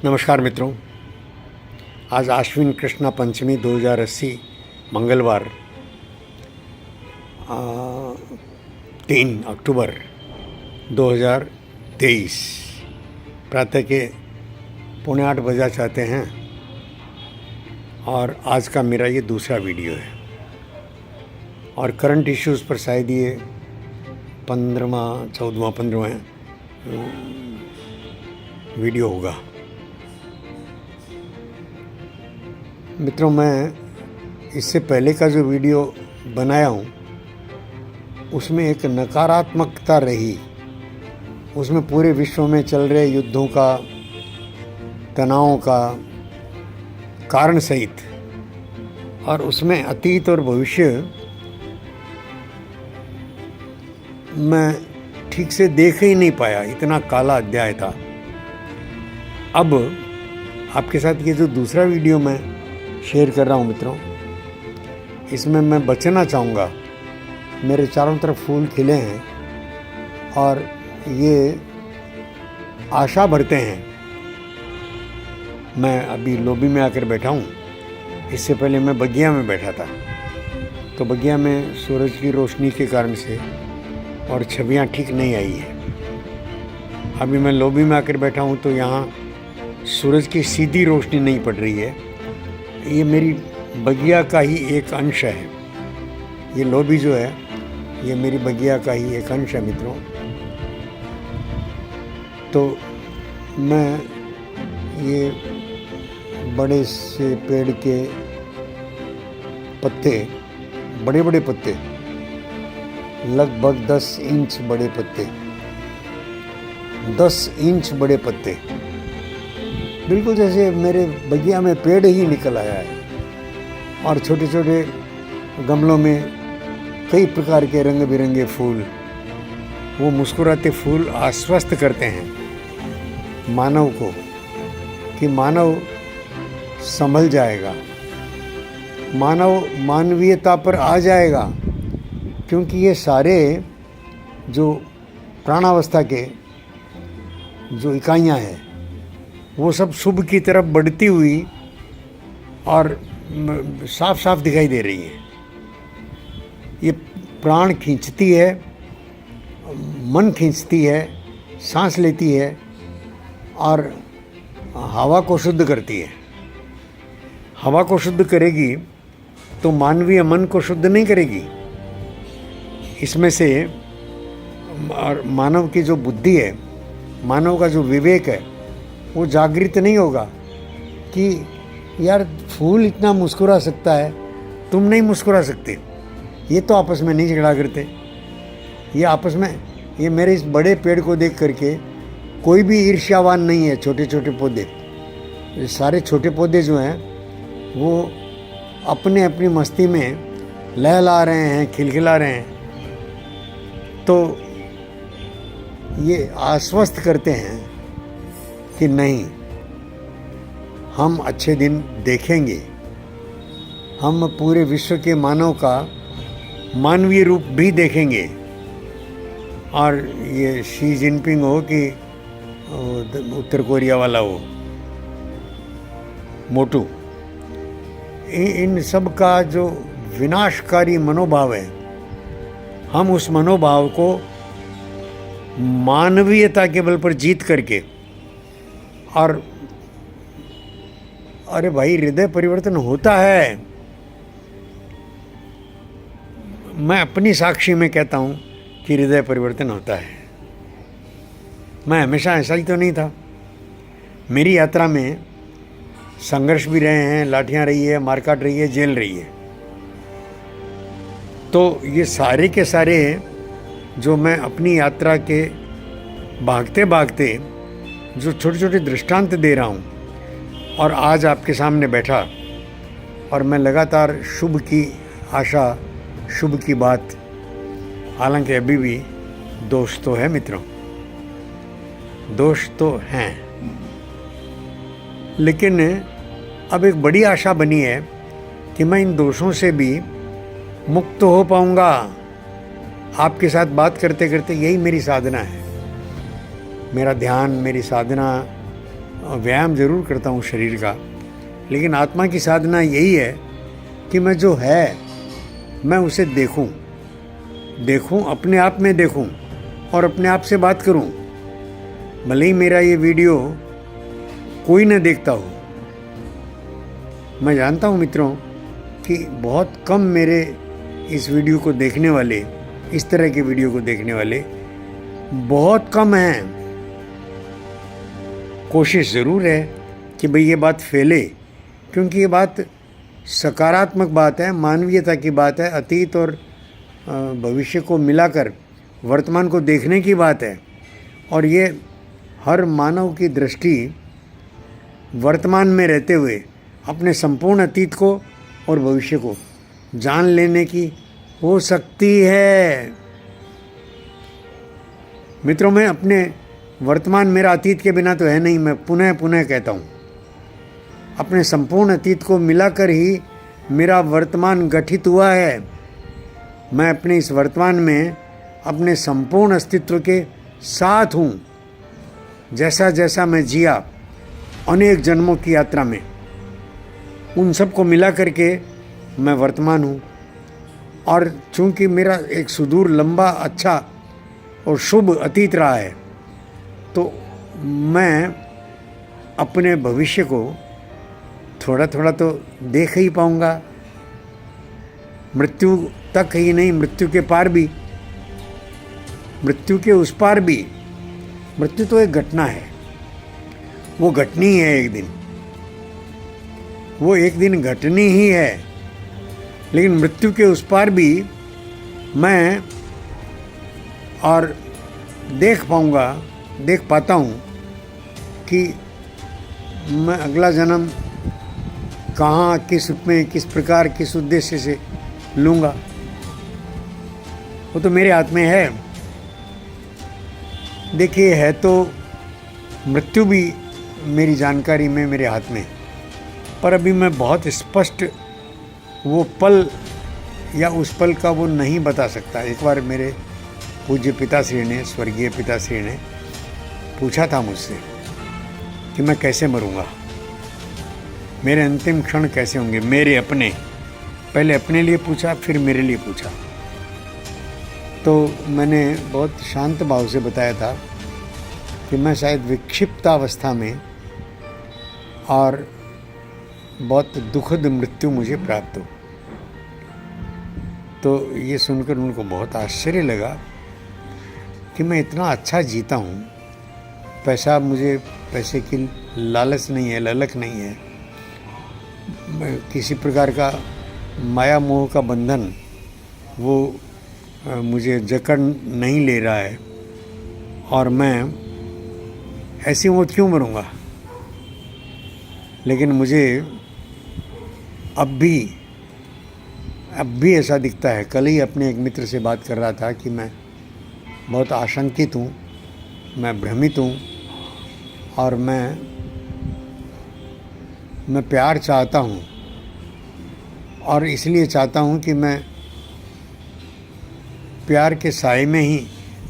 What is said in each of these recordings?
नमस्कार मित्रों, आज आश्विन कृष्णा पंचमी 2080 मंगलवार 3 अक्टूबर 2023 प्रातः के 7:45 बजा चाहते हैं और आज का मेरा ये दूसरा वीडियो है और करंट इश्यूज़ पर शायद ये 15वां वीडियो होगा। मित्रों, मैं इससे पहले का जो वीडियो बनाया हूँ उसमें एक नकारात्मकता रही, उसमें पूरे विश्व में चल रहे युद्धों का, तनावों का कारण सहित और उसमें अतीत और भविष्य मैं ठीक से देख ही नहीं पाया, इतना काला अध्याय था। अब आपके साथ ये जो दूसरा वीडियो मैं शेयर कर रहा हूँ मित्रों, इसमें मैं बचना चाहूँगा। मेरे चारों तरफ फूल खिले हैं और ये आशा भरते हैं। मैं अभी लॉबी में आकर बैठा हूँ, इससे पहले मैं बगिया में बैठा था, तो बगिया में सूरज की रोशनी के कारण से और छवियाँ ठीक नहीं आई है। अभी मैं लॉबी में आकर बैठा हूँ तो यहाँ सूरज की सीधी रोशनी नहीं पड़ रही है। ये मेरी बगिया का ही एक अंश है। ये लॉबी जो है ये मेरी बगिया का ही एक अंश है मित्रों। तो मैं ये बड़े से पेड़ के पत्ते, बड़े बड़े पत्ते, लगभग 10 इंच बड़े पत्ते, 10 इंच बड़े पत्ते, बिल्कुल जैसे मेरे बगिया में पेड़ ही निकल आया है। और छोटे छोटे गमलों में कई प्रकार के रंग बिरंगे फूल, वो मुस्कुराते फूल आश्वस्त करते हैं मानव को कि मानव संभल जाएगा, मानव मानवीयता पर आ जाएगा, क्योंकि ये सारे जो प्राणावस्था के जो इकाइयाँ हैं वो सब शुभ की तरफ बढ़ती हुई और साफ साफ दिखाई दे रही है। ये प्राण खींचती है, मन खींचती है, सांस लेती है और हवा को शुद्ध करती है। हवा को शुद्ध करेगी तो मानवीय मन को शुद्ध नहीं करेगी। इसमें से और मानव की जो बुद्धि है, मानव का जो विवेक है, वो जागृत नहीं होगा कि यार फूल इतना मुस्कुरा सकता है, तुम नहीं मुस्कुरा सकते। ये तो आपस में नहीं झगड़ा करते, ये आपस में, ये मेरे इस बड़े पेड़ को देख करके कोई भी ईर्ष्यावान नहीं है। छोटे छोटे पौधे, ये सारे छोटे पौधे जो हैं वो अपने अपनी मस्ती में लहला रहे हैं, खिलखिला रहे हैं। तो ये आश्वस्त करते हैं कि नहीं, हम अच्छे दिन देखेंगे, हम पूरे विश्व के मानव का मानवीय रूप भी देखेंगे। और ये शी जिनपिंग हो कि उत्तर कोरिया वाला हो मोटू, इन सब का जो विनाशकारी मनोभाव है, हम उस मनोभाव को मानवीयता के बल पर जीत करके, और अरे भाई हृदय परिवर्तन होता है। मैं अपनी साक्षी में कहता हूँ कि हृदय परिवर्तन होता है। मैं हमेशा ऐसा ही तो नहीं था। मेरी यात्रा में संघर्ष भी रहे हैं, लाठियाँ रही है, मारकाट रही है, जेल रही है। तो ये सारे के सारे जो मैं अपनी यात्रा के भागते भागते जो छोटे छोटे दृष्टांत दे रहा हूँ और आज आपके सामने बैठा, और मैं लगातार शुभ की आशा, शुभ की बात, हालांकि अभी भी दोष तो है मित्रों, दोष तो हैं, लेकिन अब एक बड़ी आशा बनी है कि मैं इन दोषों से भी मुक्त हो पाऊंगा। आपके साथ बात करते करते यही मेरी साधना है। मेरा ध्यान, मेरी साधना व्यायाम ज़रूर करता हूँ शरीर का, लेकिन आत्मा की साधना यही है कि मैं जो है मैं उसे देखूं, अपने आप में देखूं और अपने आप से बात करूं। भले ही मेरा ये वीडियो कोई न देखता हो, मैं जानता हूं मित्रों कि बहुत कम मेरे इस वीडियो को देखने वाले, इस तरह के वीडियो को देखने वाले बहुत कम हैं। कोशिश ज़रूर है कि भाई ये बात फैले, क्योंकि ये बात सकारात्मक बात है, मानवीयता की बात है, अतीत और भविष्य को मिलाकर वर्तमान को देखने की बात है। और ये हर मानव की दृष्टि वर्तमान में रहते हुए अपने संपूर्ण अतीत को और भविष्य को जान लेने की हो सकती है। मित्रों, मैं अपने वर्तमान, मेरा अतीत के बिना तो है नहीं, मैं पुनः पुनः कहता हूँ, अपने संपूर्ण अतीत को मिलाकर ही मेरा वर्तमान गठित हुआ है। मैं अपने इस वर्तमान में अपने संपूर्ण अस्तित्व के साथ हूँ। जैसा जैसा मैं जिया अनेक जन्मों की यात्रा में, उन सब को मिला करके मैं वर्तमान हूँ। और चूँकि मेरा एक सुदूर, लंबा, अच्छा और शुभ अतीत रहा है, तो मैं अपने भविष्य को थोड़ा थोड़ा तो देख ही पाऊँगा। मृत्यु तक ही नहीं, मृत्यु के पार भी, मृत्यु के उस पार भी। मृत्यु तो एक घटना है, वो घटनी है एक दिन, वो एक दिन घटनी ही है। लेकिन मृत्यु के उस पार भी मैं और देख पाऊँगा, देख पाता हूँ कि मैं अगला जन्म कहाँ, किस रूप में, किस प्रकार, किस उद्देश्य से लूँगा, वो तो मेरे हाथ में है। देखिए, है तो मृत्यु भी मेरी जानकारी में, मेरे हाथ में, पर अभी मैं बहुत स्पष्ट वो पल या उस पल का वो नहीं बता सकता। एक बार मेरे पूज्य पिताश्री ने, स्वर्गीय पिताश्री ने पूछा था मुझसे कि मैं कैसे मरूंगा, मेरे अंतिम क्षण कैसे होंगे, मेरे अपने, पहले अपने लिए पूछा, फिर मेरे लिए पूछा। तो मैंने बहुत शांत भाव से बताया था कि मैं शायद विक्षिप्तावस्था में और बहुत दुखद मृत्यु मुझे प्राप्त हो। तो ये सुनकर उनको बहुत आश्चर्य लगा कि मैं इतना अच्छा जीता हूँ, पैसा, मुझे पैसे की लालच नहीं है, ललक नहीं है, किसी प्रकार का माया मोह का बंधन वो मुझे जकड़ नहीं ले रहा है, और मैं ऐसी मौत क्यों मरूंगा। लेकिन मुझे अब भी ऐसा दिखता है। कल ही अपने एक मित्र से बात कर रहा था कि मैं बहुत आशंकित हूँ, मैं भ्रमित हूँ, और मैं प्यार चाहता हूँ, और इसलिए चाहता हूँ कि मैं प्यार के साए में ही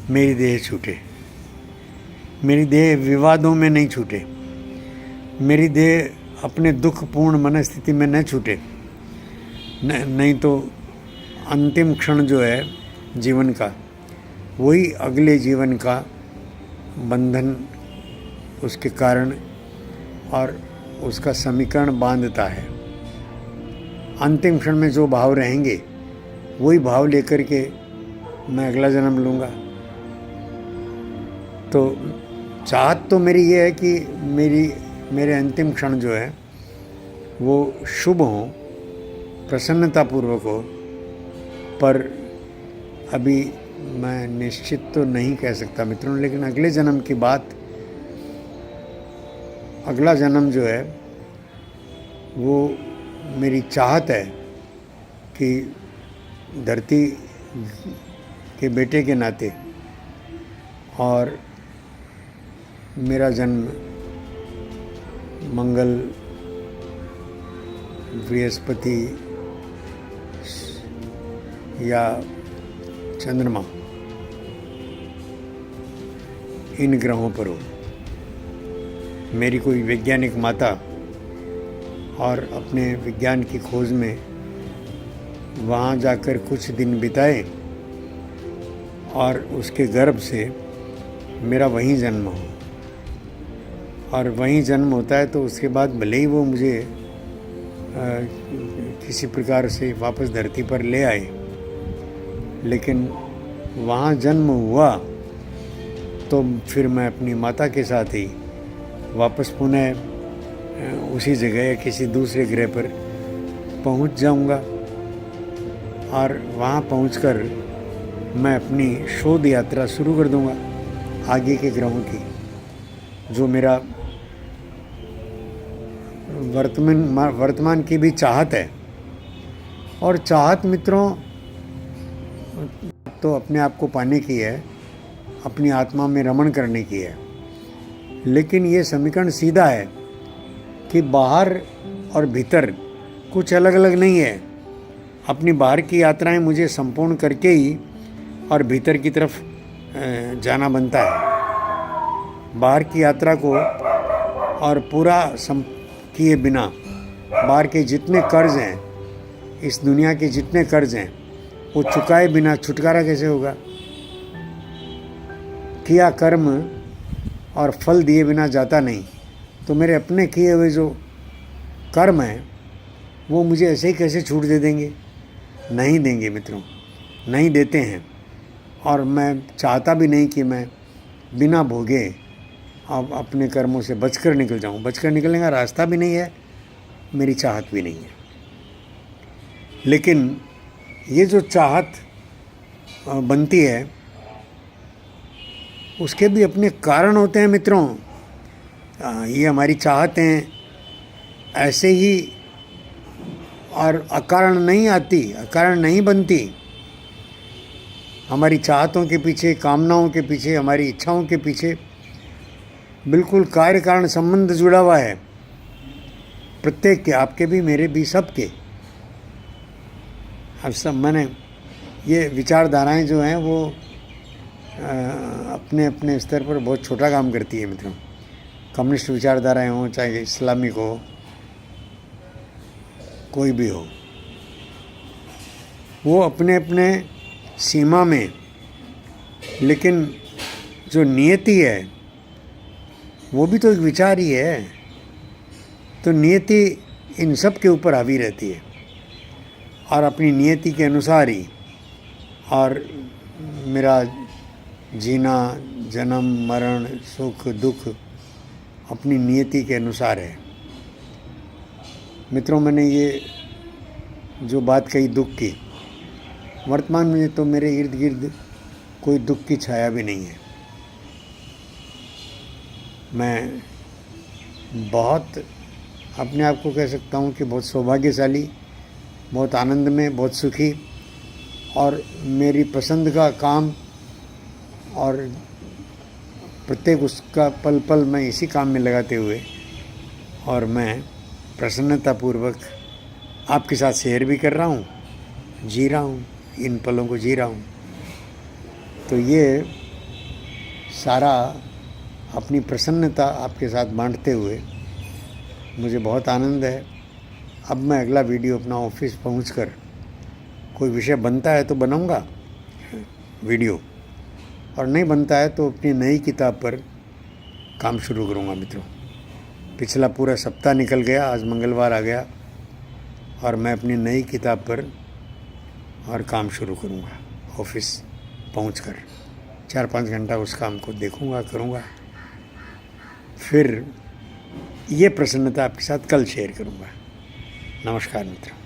मेरी देह छूटे, मेरी देह विवादों में नहीं छूटे, मेरी देह अपने दुखपूर्ण मनस्थिति में न छूटे, नहीं तो अंतिम क्षण जो है जीवन का, वही अगले जीवन का बंधन, उसके कारण और उसका समीकरण बांधता है। अंतिम क्षण में जो भाव रहेंगे, वही भाव लेकर के मैं अगला जन्म लूँगा। तो चाहत तो मेरी ये है कि मेरे अंतिम क्षण जो है वो शुभ हो, प्रसन्नतापूर्वक हो, पर अभी मैं निश्चित तो नहीं कह सकता मित्रों। लेकिन अगले जन्म की बात, अगला जन्म जो है वो मेरी चाहत है कि धरती के बेटे के नाते, और मेरा जन्म मंगल, बृहस्पति या चंद्रमा, इन ग्रहों पर हो। मेरी कोई वैज्ञानिक माता और अपने विज्ञान की खोज में वहाँ जाकर कुछ दिन बिताए और उसके गर्भ से मेरा वहीं जन्म हो। और वहीं जन्म होता है तो उसके बाद भले ही वो मुझे किसी प्रकार से वापस धरती पर ले आए, लेकिन वहाँ जन्म हुआ तो फिर मैं अपनी माता के साथ ही वापस पुनः उसी जगह या किसी दूसरे ग्रह पर पहुँच जाऊँगा। और वहाँ पहुँचकर मैं अपनी शोध यात्रा शुरू कर दूँगा आगे के ग्रहों की, जो मेरा वर्तमान की भी चाहत है। और चाहत मित्रों तो अपने आप को पाने की है, अपनी आत्मा में रमण करने की है, लेकिन ये समीकरण सीधा है कि बाहर और भीतर कुछ अलग अलग नहीं है। अपनी बाहर की यात्राएं मुझे संपूर्ण करके ही और भीतर की तरफ जाना बनता है। बाहर की यात्रा को और पूरा किए बिना बाहर के जितने कर्ज हैं, इस दुनिया के जितने कर्ज हैं, वो चुकाए बिना छुटकारा कैसे होगा? किया कर्म और फल दिए बिना जाता नहीं। तो मेरे अपने किए हुए जो कर्म हैं वो मुझे ऐसे ही कैसे छूट दे देंगे? नहीं देंगे मित्रों, नहीं देते हैं। और मैं चाहता भी नहीं कि मैं बिना भोगे अब अपने कर्मों से बचकर निकल जाऊं। बचकर निकलने का रास्ता भी नहीं है, मेरी चाहत भी नहीं है। लेकिन ये जो चाहत बनती है उसके भी अपने कारण होते हैं मित्रों। ये हमारी चाहतें ऐसे ही और अकारण नहीं आती, अकारण नहीं बनती। हमारी चाहतों के पीछे, कामनाओं के पीछे, हमारी इच्छाओं के पीछे बिल्कुल कार्य कारण संबंध जुड़ा हुआ है, प्रत्येक के, आपके भी, मेरे भी, सबके। अब सब मैंने ये विचारधाराएं जो हैं वो अपने अपने स्तर पर बहुत छोटा काम करती है मित्रों। कम्युनिस्ट विचारधाराएं हों, चाहे इस्लामिक हो, कोई भी हो, वो अपने अपने सीमा में, लेकिन जो नियति है वो भी तो एक विचार ही है। तो नियति इन सब के ऊपर हावी रहती है और अपनी नियति के अनुसार ही, और मेरा जीना, जन्म, मरण, सुख दुख अपनी नियति के अनुसार है। मित्रों, मैंने ये जो बात कही दुख की, वर्तमान में तो मेरे इर्द गिर्द कोई दुख की छाया भी नहीं है। मैं बहुत अपने आप को कह सकता हूँ कि बहुत सौभाग्यशाली, बहुत आनंद में, बहुत सुखी, और मेरी पसंद का काम और प्रत्येक उसका पल पल मैं इसी काम में लगाते हुए, और मैं प्रसन्नतापूर्वक आपके साथ शेयर भी कर रहा हूँ, जी रहा हूँ, इन पलों को जी रहा हूँ। तो ये सारा अपनी प्रसन्नता आपके साथ बांटते हुए मुझे बहुत आनंद है। अब मैं अगला वीडियो अपना ऑफिस पहुंचकर, कोई विषय बनता है तो बनाऊंगा वीडियो, और नहीं बनता है तो अपनी नई किताब पर काम शुरू करूंगा मित्रों। पिछला पूरा सप्ताह निकल गया, आज मंगलवार आ गया, और मैं अपनी नई किताब पर और काम शुरू करूंगा। ऑफिस पहुंचकर 4-5 घंटा उस काम को देखूंगा, करूंगा, फिर ये प्रसन्नता आपके साथ कल शेयर करूंगा। नमस्कार मित्रों।